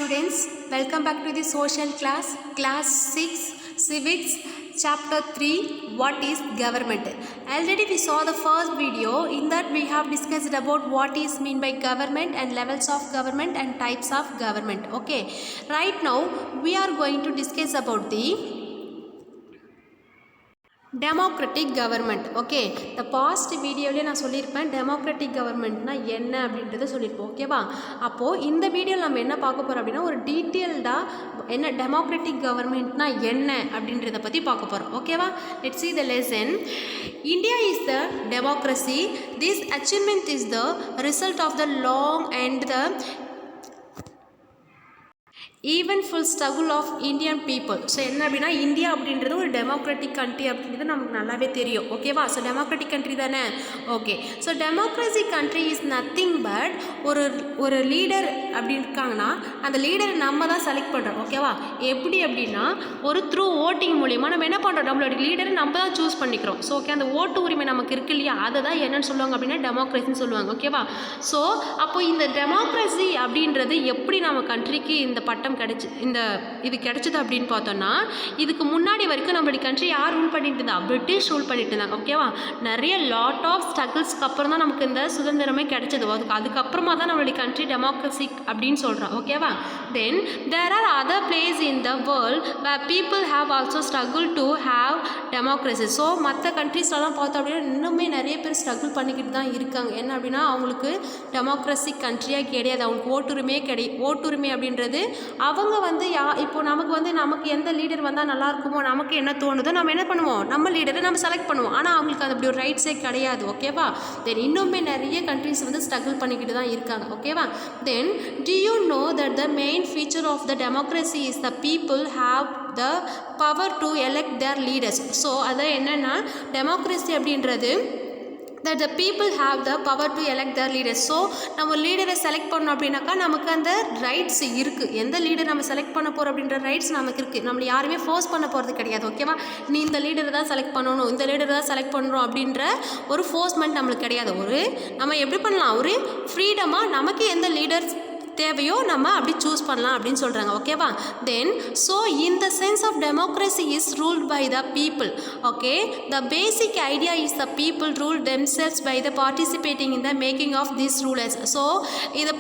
Students, welcome back to the social class 6 civics chapter 3 what is government. Already we saw the first video. In that we have discussed about what is mean by government and levels of government and types of government. Okay, right now we are going to discuss about the democratic government. Okay, இந்த past வீடியோவிலே நான் சொல்லியிருப்பேன் democratic கவர்மெண்ட்னா என்ன அப்படின்றத சொல்லியிருப்போம். ஓகேவா, அப்போது இந்த வீடியோவில் நம்ம என்ன பார்க்க போகிறோம் அப்படின்னா ஒரு டீட்டெயில்டாக என்ன டெமோக்ரட்டிக் கவர்மெண்ட்னா என்ன அப்படின்றத பற்றி பார்க்க போகிறோம். ஓகேவா, let's see the lesson. India is the democracy. This achievement is the result of the long and the eventful struggle of Indian people. So என்ன அப்படின்னா இந்தியா அப்படின்றது ஒரு டெமோக்ராட்டிக் கண்ட்ரி அப்படின்றது நமக்கு நல்லாவே தெரியும். ஓகேவா, ஸோ டெமோக்ராட்டிக் கண்ட்ரி தானே. Okay, so democracy country is nothing but ஒரு லீடர் அப்படி இருக்காங்கன்னா அந்த லீடரை நம்ம தான் செலக்ட் பண்ணுறோம். ஓகேவா, எப்படி அப்படின்னா ஒரு த்ரூ ஓட்டிங் மூலிமா நம்ம என்ன பண்ணுறோம், நம்மளோட லீடரை நம்ம தான் சூஸ் பண்ணிக்கிறோம். ஸோ ஓகே, அந்த ஓட்டு உரிமை நமக்கு இருக்கு இல்லையா, அதை தான் என்னென்னு சொல்லுவாங்க அப்படின்னா டெமோக்ரஸின்னு சொல்லுவாங்க. ஓகேவா, ஸோ அப்போ இந்த டெமோக்ரஸி அப்படின்றது எப்படி நம்ம கண்ட்ரிக்கு இந்த பட்டம் இது கிடைச்சது அப்படின்னு பார்த்தோம்னா இதுக்கு முன்னாடி வரைக்கும் நம்மளுடைய கண்ட்ரி யார் ரூல் பண்ணிட்டு இருந்தா, பிரிட்டிஷ் ரூல் பண்ணிட்டு இருந்தாங்க. ஓகேவா, நிறைய லாட் ஆஃப் ஸ்ட்ரகிள்ஸ்க்கு அப்புறம் தான் நமக்கு இந்த சுதந்திரமே கிடைச்சது. அதுக்கப்புறமா தான் நம்மளுடைய கண்ட்ரி டெமோக்ரஸிக் அப்படின்னு சொல்கிறோம். ஓகேவா, then there are other place in the world where people have also struggle to have democracy. So மற்ற கண்ட்ரீஸ்லாம் பார்த்தோம் அப்படின்னா இன்னுமே நிறைய பேர் ஸ்ட்ரகிள் பண்ணிக்கிட்டு தான் இருக்காங்க. என்ன அப்படின்னா அவங்களுக்கு டெமோக்ரஸிக் கண்ட்ரியாக கிடையாது, அவங்களுக்கு ஓட்டுரிமை அப்படின்றது அவங்க வந்து இப்போ நமக்கு எந்த லீடர் வந்தால் நல்லா இருக்குமோ, நமக்கு என்ன தோணுதோ நம்ம என்ன பண்ணுவோம், நம்ம லீடரை நம்ம செலக்ட் பண்ணுவோம். ஆனால் அவங்களுக்கு அது அப்படி ஒரு ரைட்ஸே கிடையாது. ஓகேவா, தென் இன்னுமே நிறைய கண்ட்ரிஸ் வந்து ஸ்ட்ரகிள் பண்ணிக்கிட்டு தான் இருக்காங்க. ஓகேவா, தென் do you know that the main feature of the democracy is the people have the power to elect their leaders. So அதான் என்னென்னா டெமோக்ரஸி அப்படின்றது that the people have the power to elect their leaders. So நம்ம லீடரை select பண்ணோம் அப்படின்னாக்கா நமக்கு அந்த rights இருக்குது. எந்த லீடர் நம்ம செலக்ட் பண்ண போகிறோம் அப்படின்ற ரைட்ஸ் நமக்கு இருக்குது. நம்மளை யாருமே ஃபோர்ஸ் பண்ண போகிறது கிடையாது. ஓகேவா, நீ இந்த லீடரை தான் செலக்ட் பண்ணணும், இந்த லீடரை தான் செலக்ட் பண்ணுறோம் அப்படின்ற ஒரு ஃபோர்ஸ்மெண்ட் நம்மளுக்கு கிடையாது. நம்ம எப்படி பண்ணலாம், ஒரு ஃப்ரீடமாக நமக்கு எந்த லீடர்ஸ் தேவையோ நம்ம அப்படி சூஸ் பண்ணலாம் அப்படின்னு சொல்கிறாங்க. ஓகேவா, then so in the sense of democracy is ruled by the people. Okay, the basic idea is the people rule themselves by the participating in the making of this rulers. So இது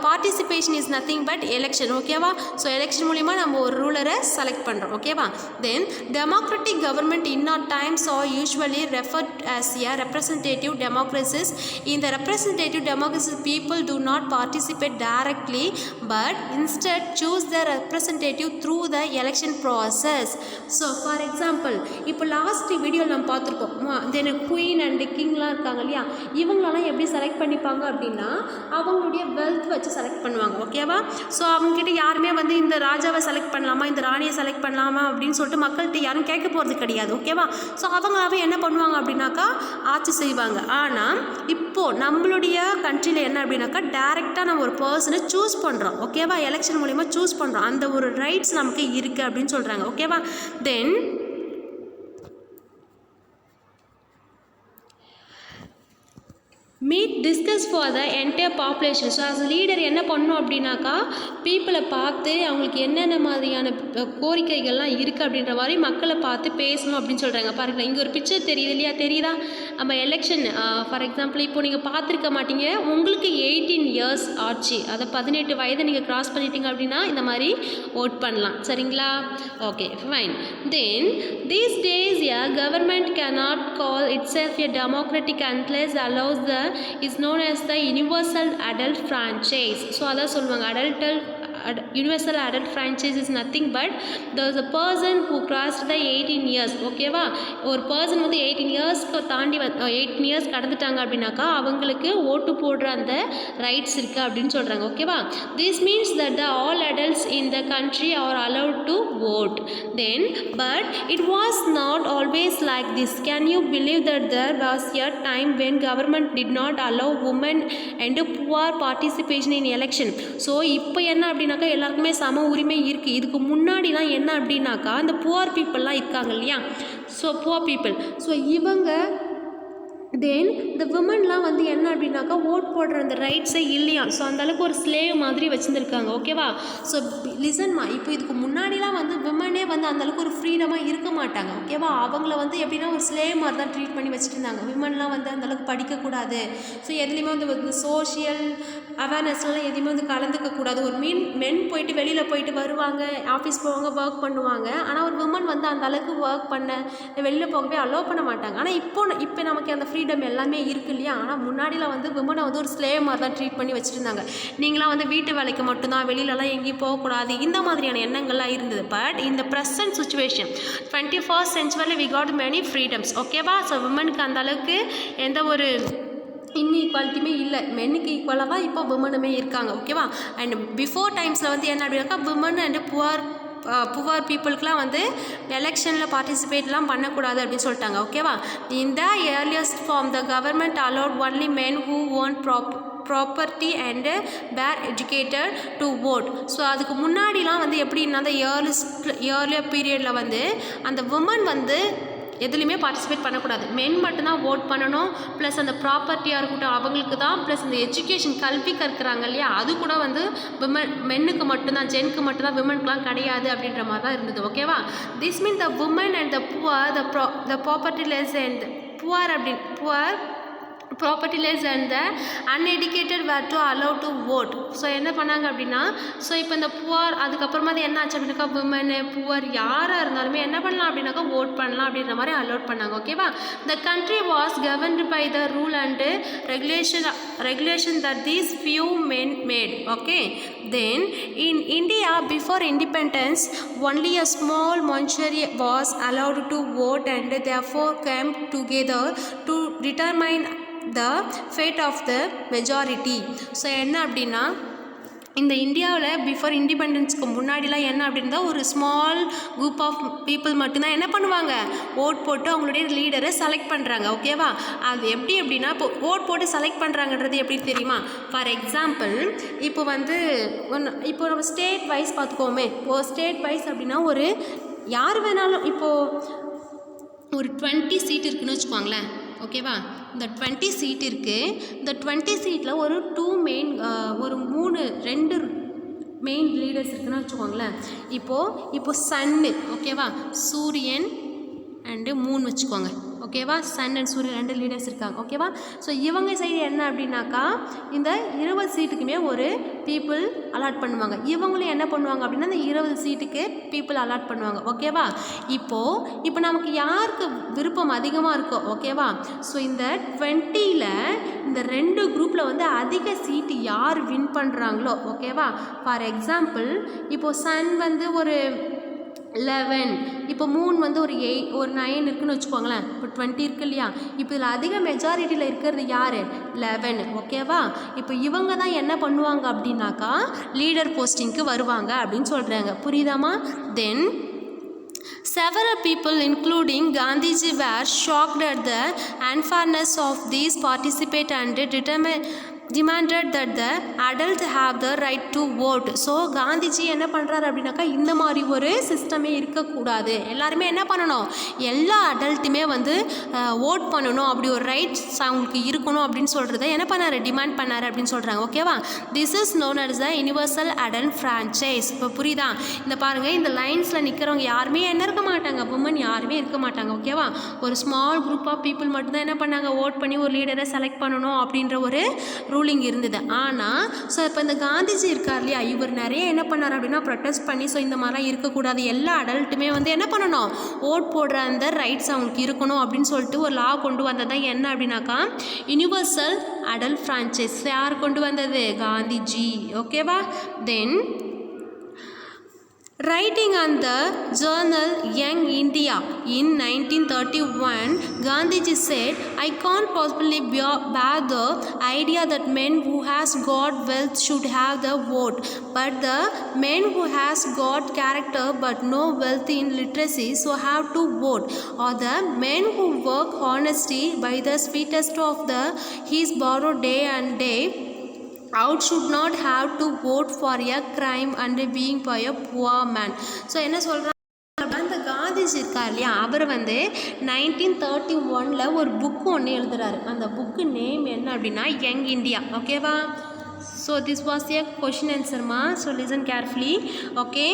participation is nothing but election. ஓகேவா, so election மூலிமா நம்ம ஒரு ரூலரை select பண்ணுறோம். ஓகேவா, then democratic government in our times are usually referred as a representative democracies. இந்த representative democracy people do not participate directly but instead choose their representative through the election process. So for example, இப்போ last வீடியோவில் நம்ம பார்த்துருப்போம் தென் queen and கிங்லாம் இருக்காங்க இல்லையா, இவங்களெல்லாம் எப்படி select பண்ணிப்பாங்க அப்படின்னா அவங்களுடைய வெல்த் வச்சு செலக்ட் பண்ணுவாங்க. ஓகேவா, ஸோ அவங்ககிட்ட யாருமே வந்து இந்த ராஜாவை செலக்ட் பண்ணலாமா இந்த ராணியை செலக்ட் பண்ணலாமா அப்படின்னு சொல்லிட்டு மக்கள்கிட்ட யாரும் கேட்க போகிறது கிடையாது. ஓகேவா, ஸோ அவங்களாவே என்ன பண்ணுவாங்க அப்படின்னாக்கா ஆட்சி செய்வாங்க. ஆனால் இப்போது நம்மளுடைய கண்ட்ரியில் என்ன அப்படின்னாக்கா டைரெக்டாக நம்ம ஒரு பர்சனை சூஸ் பண்ணுறோம். ஓகேவா, எலெக்ஷன் மூலிமா சூஸ் பண்ணுறோம். அந்த ஒரு ரைட்ஸ் நமக்கு இருக்குது அப்படின்னு சொல்கிறாங்க. ஓகேவா, then meet discuss for the entire population. So as leader என்ன பண்ணணும் அப்படின்னாக்கா பீப்புளை பார்த்து அவங்களுக்கு என்னென்ன மாதிரியான கோரிக்கைகள்லாம் இருக்குது அப்படின்ற மாதிரி மக்களை பார்த்து பேசணும் அப்படின்னு சொல்கிறாங்க. பாருங்கள், இங்கே ஒரு பிக்சர் தெரியுது இல்லையா, தெரியுதா, நம்ம எலெக்ஷன் ஃபார் எக்ஸாம்பிள் இப்போ நீங்கள் பார்த்துருக்க மாட்டீங்க, உங்களுக்கு 18 இயர்ஸ் ஆச்சு, அதை 18 வயதை நீங்கள் கிராஸ் பண்ணிட்டீங்க அப்படின்னா இந்த மாதிரி ஓட் பண்ணலாம். சரிங்களா, okay fine. Then these days a government cannot call itself a democratic unless allows the is known as the universal adult franchise. So அதான் சொல்லுவாங்க universal adult franchise is nothing but there is a person who crossed the 18 years. ஓகேவா, ஒரு person வந்து 18 இயர்ஸ்க்கு தாண்டி 18 years கடந்துட்டாங்க அப்படின்னாக்கா அவங்களுக்கு ஓட்டு போடுற அந்த ரைட்ஸ் இருக்குது அப்படின்னு சொல்கிறாங்க. ஓகேவா, this means that the all adults in the country are allowed to vote. Then but it was not always like this. Can you believe that there was a time when government did not allow women and poor participation in election? So இப்போ என்ன அப்படின்னாக்கா எல்லாருக்குமே சம உரிமை இருக்குது. இதுக்கு முன்னாடிலாம் என்ன அப்படின்னாக்கா அந்த புவர் பீப்புளெலாம் இருக்காங்க இல்லையா, ஸோ புவர் பீப்புள், ஸோ இவங்க தென் இந்த விமன்லாம் வந்து என்ன அப்படின்னாக்கா ஓட் போடுற அந்த ரைட்ஸே இல்லையா. ஸோ அந்தளவுக்கு ஒரு ஸ்லேவ் மாதிரி வச்சுருந்துருக்காங்க. ஓகேவா. ஸோ லிசன்மா, இப்போ இதுக்கு முன்னாடிலாம் வந்து விமனே வந்து அந்தளவுக்கு ஒரு ஃப்ரீடமாக இருக்க மாட்டாங்க. ஓகேவா. அவங்கள வந்து எப்படின்னா ஒரு ஸ்லேவ் மாதிரி தான் ட்ரீட் பண்ணி வச்சுட்டு இருந்தாங்க. விமன்லாம் வந்து அந்தளவுக்கு படிக்கக்கூடாது. ஸோ எதுலேயுமே வந்து சோஷியல் அவேர்னஸ்லாம் எதுவுமே வந்து கலந்துக்கக்கூடாது. ஒரு மென் போயிட்டு வெளியில் போயிட்டு வருவாங்க, ஆஃபீஸ் போவாங்க, ஒர்க் பண்ணுவாங்க. ஆனால் ஒரு விமன் வந்து அந்த அளவுக்கு ஒர்க் பண்ண வெளியில் போகவே அலோவ் பண்ண மாட்டாங்க. ஆனால் இப்போ நமக்கு அந்த ஃப்ரீடம் எல்லாமே இருக்குது இல்லையா. ஆனால் முன்னாடியில் வந்து விமனை வந்து ஒரு ஸ்லேவ் மாதிரி தான் ட்ரீட் பண்ணி வச்சுட்டு இருந்தாங்க. நீங்களாம் வந்து வீட்டு வேலைக்கு மட்டும்தான், வெளியிலலாம் எங்கேயும் போகக்கூடாது, இந்த மாதிரியான எண்ணங்கள்லாம் இருந்தது. பட் இந்த present situation 21st century we got many freedoms. ஓகேவா. ஸோ விமனுக்கு அந்த அளவுக்கு எந்த ஒரு இன்இக்வாலிட்டியுமே இல்லை. மென்னுக்கு ஈக்குவலாக தான் இப்போ விமனுமே இருக்காங்க. ஓகேவா. அண்ட் பிஃபோர் டைம்ஸில் வந்து என்ன அப்படின்னாக்கா விமன் அண்டு புவர் பீப்புளுக்குலாம் வந்து எலெக்ஷனில் பார்ட்டிசிபேட்லாம் பண்ணக்கூடாது அப்படின்னு சொல்லிட்டாங்க. ஓகேவா. இந்த earliest form the government allot only men who own property and were educated to vote. So அதுக்கு முன்னாடிலாம் வந்து எப்படின்னா அந்த ஏர்லியர் பீரியடில் வந்து அந்த விமன் வந்து எதுலேயுமே பார்ட்டிசிபேட் பண்ணக்கூடாது. மென் மட்டும்தான் ஓட் பண்ணணும். ப்ளஸ் அந்த ப்ராப்பர்ட்டியாக இருக்கட்டும் அவங்களுக்கு தான். ப்ளஸ் இந்த எஜுகேஷன் கல்வி கற்கிறாங்க இல்லையா, அது கூட வந்து மென்னுக்கு மட்டும்தான், ஜென்க்கு மட்டும்தான், விமனுக்குலாம் கிடையாது அப்படின்ற மாதிரி தான் இருந்தது. ஓகேவா. This mean the women and the poor the propertyless and poor propertyless and the uneducated were to allow to vote. So என்ன பண்ணாங்க அப்படின்னா, ஸோ இப்போ இந்த புவர் அதுக்கப்புறமா அது என்ன ஆச்சு அப்படின்னாக்கா விமனு புவர் யாராக இருந்தாலுமே என்ன பண்ணலாம் அப்படின்னாக்கா ஓட் பண்ணலாம் அப்படின்ற மாதிரி அலோட் பண்ணாங்க. ஓகேவா. The country was governed by the rule and regulation that these few men made. Okay. Then in India before independence only a small minority was allowed to vote and therefore came together to determine the fate of the majority. So என்ன அப்படின்னா இந்த இந்தியாவில் before இண்டிபெண்டன்ஸ்க்கு முன்னாடிலாம் என்ன அப்படின்னா ஒரு small group of people மட்டும்தான் என்ன பண்ணுவாங்க, ஓட் போட்டு அவங்களுடைய லீடரை செலக்ட் பண்ணுறாங்க. ஓகேவா. அது எப்படி அப்படின்னா இப்போ ஓட் போட்டு செலக்ட் பண்ணுறாங்கன்றது எப்படி தெரியுமா. ஃபார் எக்ஸாம்பிள் இப்போ வந்து இப்போ நம்ம ஸ்டேட் வைஸ் பார்த்துக்கோமே. இப்போது ஸ்டேட் வைஸ் அப்படின்னா ஒரு யார் வேணாலும் இப்போது ஒரு 20 சீட் இருக்குதுன்னு வச்சுக்கோங்களேன். ஓகேவா. இந்த 20 சீட் இருக்குது. இந்த 20 சீட்டில் ஒரு 2 மெயின் லீடர்ஸ் இருக்குன்னு வச்சுக்கோங்களேன். இப்போது சன்னு. ஓகேவா. சூரியன் அண்டு மூன் வச்சுக்கோங்க. ஓகேவா. சன் அண்ட் சூரியன் 2 லீடர்ஸ் இருக்காங்க. ஓகேவா. ஸோ இவங்க சைடு என்ன அப்படின்னாக்கா இந்த 20 சீட்டுக்குமே ஒரு பீப்புள் அலாட் பண்ணுவாங்க. இவங்களும் என்ன பண்ணுவாங்க அப்படின்னா இந்த 20 சீட்டுக்கு பீப்புள் அலாட் பண்ணுவாங்க. ஓகேவா. இப்போ நமக்கு யாருக்கு விருப்பம் அதிகமாக இருக்கோ. ஓகேவா. ஸோ இந்த 20ல் இந்த 2 குரூப்பில் வந்து அதிக சீட்டு யார் வின் பண்ணுறாங்களோ. ஓகேவா. ஃபார் எக்ஸாம்பிள் இப்போது சன் வந்து ஒரு 11, இப்போ மூன் வந்து ஒரு 9 இருக்குன்னு வச்சுக்கோங்களேன். இப்போ 20 இருக்கு இல்லையா. இப்போ இதில் அதிக மெஜாரிட்டியில் இருக்கிறது யார், 11. ஓகேவா. இப்போ இவங்க தான் என்ன பண்ணுவாங்க அப்படின்னாக்கா லீடர் போஸ்டிங்க்கு வருவாங்க அப்படின்னு சொல்கிறாங்க. புரியுதாமா. தென் several people including Gandhiji were shocked at the unfairness of these participate and demanded that the adults have the right to vote. So Gandhiji என்ன பண்ணுறாரு அப்படின்னாக்கா இந்த மாதிரி ஒரு சிஸ்டமே இருக்கக்கூடாது. எல்லாருமே என்ன பண்ணணும், எல்லா அடல்ட்டுமே வந்து ஓட் பண்ணணும், அப்படி ஒரு ரைட்ஸ் அவங்களுக்கு இருக்கணும் அப்படின்னு சொல்கிறத என்ன பண்ணார், டிமாண்ட் பண்ணார் அப்படின்னு சொல்கிறாங்க. ஓகேவா. This is known as the universal adult franchise. இப்போ புரியுதா. இந்த பாருங்கள், இந்த லைன்ஸில் நிற்கிறவங்க யாருமே என்ன இருக்க மாட்டாங்க, உமன் யாருமே இருக்க மாட்டாங்க. ஓகேவா. ஒரு ஸ்மால் குரூப் ஆஃப் பீப்புள் மட்டும்தான் என்ன பண்ணாங்க, ஓட் பண்ணி ஒரு லீடரை செலக்ட் பண்ணணும் அப்படின்ற ஒரு ரூலிங் இருந்தது. ஆனால் ஸோ இப்போ இந்த காந்திஜி இருக்கார் இல்லையா, இவர் நிறைய என்ன பண்ணார் அப்படின்னா ப்ரொட்டஸ்ட் பண்ணி ஸோ இந்த மாதிரிலாம் இருக்கக்கூடாது, எல்லா அடல்ட்டுமே வந்து என்ன பண்ணணும், ஓட் போடுற அந்த ரைட்ஸ் அவங்களுக்கு இருக்கணும் அப்படின்னு சொல்லிட்டு ஒரு லா கொண்டு வந்தது தான் என்ன அப்படின்னாக்கா யூனிவர்சல் அடல்ட் ஃப்ரான்ச்சைஸ். யார் கொண்டு வந்தது, காந்திஜி. ஓகேவா. தென் writing on the journal Young India in 1931, Gandhiji said, I can't possibly bear the idea that men who has got wealth should have the vote, but the men who has got character but no wealth in literacy so have to vote, or the men who work honestly by the sweetest of the his borrowed day and day out should not have to vote for a crime and being by a poor man. So என்ன சொல்கிறாங்க, அந்த காந்திஜி காந்திஜி இருக்கார் இல்லையா, அவர் வந்து 1931 ஒரு book ஒன்று எழுதுறாரு. அந்த புக்கு நேம் என்ன அப்படின்னா யங் இந்தியா. ஓகேவா? So this was a question ஆன்சர்மா. So listen carefully. Okay,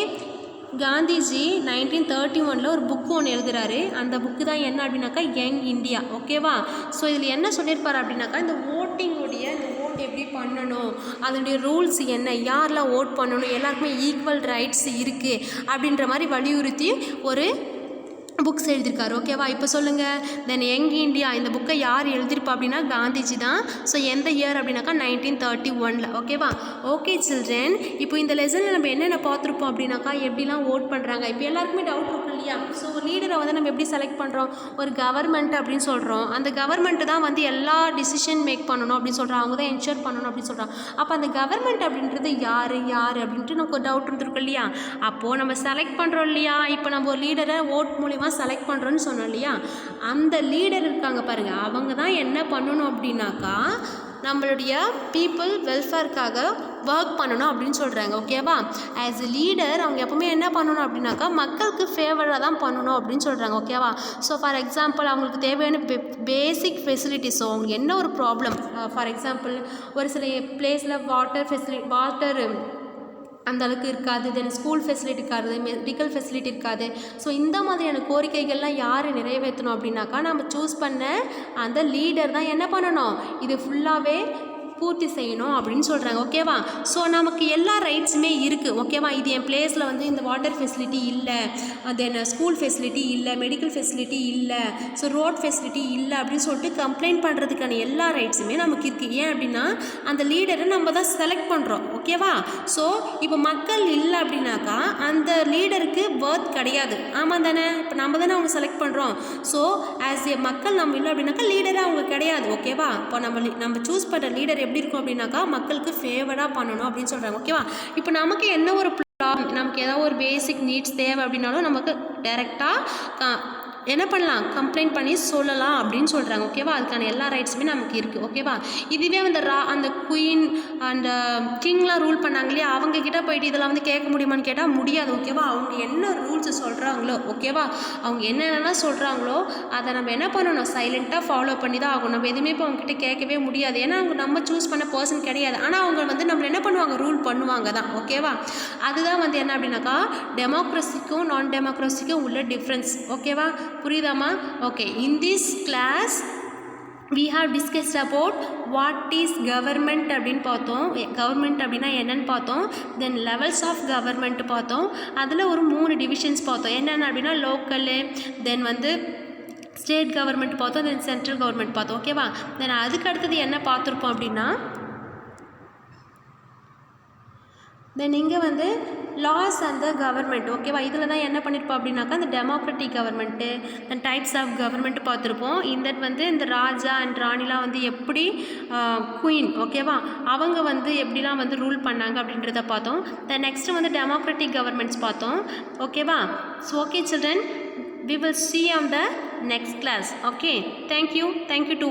Gandhiji 1931 ஒரு புக்கு ஒன்று எழுதுறாரு. அந்த புக்கு தான் என்ன அப்படின்னாக்கா யங் இந்தியா. ஓகேவா? ஸோ இதில் என்ன சொல்லியிருப்பார் அப்படின்னாக்கா இந்த ஓட்டிங்குடைய இந்த ஓட் எப்படி பண்ணணும், அதனுடைய ரூல்ஸ் என்ன, யாரெல்லாம் ஓட் பண்ணணும், எல்லாருக்குமே ஈக்குவல் ரைட்ஸ் இருக்குது அப்படின்ற மாதிரி வலியுறுத்தி ஒரு புக்ஸ் எழுதியிருக்காரு. ஓகேவா? இப்போ சொல்லுங்கள், தென் யங் இந்தியா இந்த புக்கை யார் எழுதியிருப்பா அப்படின்னா காந்திஜி தான். ஸோ எந்த இயர் அப்படின்னாக்கா 1931. ஓகேவா? ஓகே சில்ட்ரன், இப்போ இந்த லெசனில் நம்ம என்னென்ன பார்த்துருப்போம் அப்படின்னாக்கா எப்படிலாம் ஓட் பண்ணுறாங்க. இப்போ எல்லாருக்குமே டவுட் இருக்கும் இல்லையா? ஸோ ஒரு லீடரை வந்து நம்ம எப்படி செலக்ட் பண்ணுறோம், ஒரு கவர்மெண்ட் அப்படின்னு சொல்கிறோம். அந்த கவர்மெண்ட்டு தான் வந்து எல்லா டிசிஷன் மேக் பண்ணணும் அப்படின்னு சொல்கிறோம், அவங்க தான் என்ஷூர் பண்ணணும் அப்படின்னு சொல்கிறோம். அப்போ அந்த கவர்மெண்ட் அப்படின்றது யார் அப்படின்ட்டு நமக்கு ஒரு டவுட் இருந்திருக்கும் இல்லையா? அப்போது நம்ம செலக்ட் பண்ணுறோம் இல்லையா, இப்போ நம்ம ஒரு லீடரை ஓட் மூலிமா செலக்ட் பண்ணுறோன்னு சொன்னோம் இல்லையா, அந்த லீடர் இருக்காங்க பாருங்கள், அவங்க தான் என்ன பண்ணணும் அப்படின்னாக்கா நம்மளுடைய பீப்புள் வெல்ஃபேருக்காக ஒர்க் பண்ணணும் அப்படின்னு சொல்கிறாங்க. ஓகேவா? ஆஸ் எ லீடர் அவங்க எப்பவுமே என்ன பண்ணணும் அப்படின்னாக்கா மக்களுக்கு ஃபேவராக தான் பண்ணணும் அப்படின்னு சொல்கிறாங்க. ஓகேவா? ஸோ ஃபார் எக்ஸாம்பிள் அவங்களுக்கு தேவையான பேசிக் ஃபெசிலிட்டிஸ், அவங்களுக்கு என்ன ஒரு ப்ராப்ளம், ஃபார் எக்ஸாம்பிள் ஒரு சில பிளேஸில் வாட்டர் அந்த அளவுக்கு இருக்காது, தென் ஸ்கூல் ஃபெசிலிட்டி இருக்காது, மெடிக்கல் ஃபெசிலிட்டி இருக்காது. ஸோ இந்த மாதிரியான கோரிக்கைகள்லாம் யார் நிறைவேற்றணும் அப்படின்னாக்கா நம்ம சூஸ் பண்ண அந்த லீடர் தான் என்ன பண்ணணும், இது ஃபுல்லாகவே பூர்த்தி செய்யணும் அப்படின்னு சொல்கிறாங்க. ஓகேவா? ஸோ நமக்கு எல்லா ரைட்ஸுமே இருக்குது. ஓகேவா? இது என் பிளேஸில் வந்து இந்த வாட்டர் ஃபெசிலிட்டி இல்லை, தென் ஸ்கூல் ஃபெசிலிட்டி இல்லை, மெடிக்கல் ஃபெசிலிட்டி இல்லை, ஸோ ரோட் ஃபெசிலிட்டி இல்லை அப்படின்னு சொல்லிட்டு கம்ப்ளைண்ட் பண்ணுறதுக்கான எல்லா ரைட்ஸுமே நமக்கு இருக்குது. ஏன் அப்படின்னா அந்த லீடரை நம்ம தான் செலக்ட் பண்ணுறோம். ஓகேவா? ஸோ இப்போ மக்கள் இல்லை அப்படின்னாக்கா அந்த லீடருக்கு பர்த் கிடையாது. ஆமாம் தானே? இப்போ நம்ம தானே அவங்க செலக்ட் பண்ணுறோம். ஸோ ஆஸ் ஏ மக்கள் நம்ம இல்லை அப்படின்னாக்கா லீடரே அவங்க கிடையாது. ஓகேவா? இப்போ நம்ம சூஸ் பண்ணுற லீடர் எப்படி இருக்கும் அப்படின்னாக்கா மக்களுக்கு ஃபேவராக பண்ணணும் அப்படின்னு சொல்கிறாங்க. ஓகேவா? இப்போ நமக்கு என்ன ஒரு நமக்கு ஏதாவது ஒரு பேசிக் நீட்ஸ் தேவை அப்படின்னாலும் நமக்கு டைரெக்டாக என்ன பண்ணலாம், கம்ப்ளைண்ட் பண்ணி சொல்லலாம் அப்படின்னு சொல்கிறாங்க. ஓகேவா? அதுக்கான எல்லா ரைட்ஸுமே நமக்கு இருக்குது. ஓகேவா? இதுவே அந்த குயின் அந்த கிங்லாம் ரூல் பண்ணாங்க இல்லையா, அவங்கக்கிட்ட போயிட்டு இதெல்லாம் வந்து கேட்க முடியுமான்னு கேட்டால் முடியாது. ஓகேவா? அவங்க என்ன ரூல்ஸ் சொல்கிறாங்களோ, ஓகேவா, அவங்க என்னென்னலாம் சொல்கிறாங்களோ அதை நம்ம என்ன பண்ணணும், சைலண்ட்டாக ஃபாலோ பண்ணி தான் ஆகணும். நம்ம எதுவுமே இப்போ அவங்ககிட்ட கேட்கவே முடியாது. ஏன்னா அவங்க நம்ம சூஸ் பண்ண பர்சன் கிடையாது. ஆனால் அவங்க வந்து நம்மளை என்ன பண்ணுவாங்க, ரூல் பண்ணுவாங்க தான். ஓகேவா? அதுதான் வந்து என்ன அப்படின்னாக்கா டெமோக்ரஸிக்கும் நான் டெமோக்ரஸிக்கும் உள்ள டிஃப்ரென்ஸ். ஓகேவா? புரியுதாமா? Okay, in this class we have discussed about what is government அப்படின்னு பார்த்தோம், கவர்மெண்ட் அப்படின்னா என்னன்னு பார்த்தோம், தென் லெவல்ஸ் ஆஃப் கவர்மெண்ட் பார்த்தோம். அதில் ஒரு 3 டிவிஷன்ஸ் பார்த்தோம். என்னென்ன அப்படின்னா லோக்கலு, தென் வந்து ஸ்டேட் கவர்மெண்ட் பார்த்தோம், தென் சென்ட்ரல் கவர்மெண்ட் பார்த்தோம். ஓகேவா? தென் அதுக்கு அடுத்தது என்ன பார்த்துருப்போம் அப்படின்னா தென் இங்கே வந்து லாஸ் அண்ட் த கவர்மெண்ட். ஓகேவா? இதில் தான் என்ன பண்ணியிருப்போம் அப்படின்னாக்கா இந்த democratic government, then types of government பார்த்துருப்போம். இந்த வந்து இந்த ராஜா அண்ட் ராணிலாம் வந்து எப்படி குயின், ஓகேவா, அவங்க வந்து எப்படிலாம் வந்து ரூல் பண்ணாங்க அப்படின்றத பார்த்தோம். தென் நெக்ஸ்ட்டு வந்து டெமோக்ராட்டிக் கவர்மெண்ட்ஸ் பார்த்தோம். ஓகேவா? So okay children, we will see on the next class. Okay, thank you to